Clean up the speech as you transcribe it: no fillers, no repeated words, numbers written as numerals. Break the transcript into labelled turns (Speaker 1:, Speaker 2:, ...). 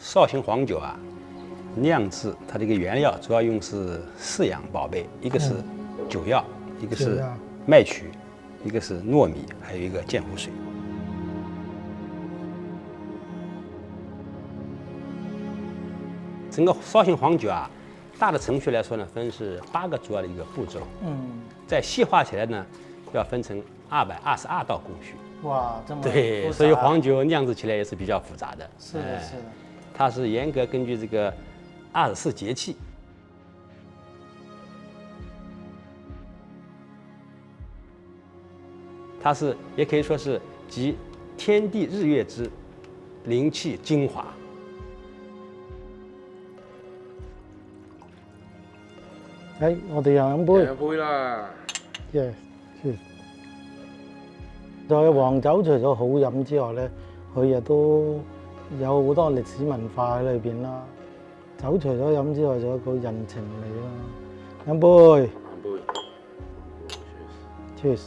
Speaker 1: 绍兴黄酒啊，酿制它的一个原料主要用是4样宝贝，一个是酒药，一个是麦曲，一个是糯米，还有一个鉴湖水。整个绍兴黄酒啊，大的程序来说呢，分是8个主要的一个步骤。再细化起来呢，要分成222道工序。
Speaker 2: 哇，这么
Speaker 1: 对，所以黄酒酿制起来也是比较复杂的。
Speaker 2: 是的，是的。
Speaker 1: 它是严格根据这个24节气。它是也可以说是集天地日月之灵气精华。
Speaker 2: 我哋又飲杯。
Speaker 3: 飲杯啦。
Speaker 2: Yes， cheers。就黃酒除咗好飲之外咧，佢亦都有好多歷史文化喺裏邊啦。酒除咗飲之外，仲有一個人情味啦。飲杯。
Speaker 3: 飲杯。
Speaker 2: Cheers。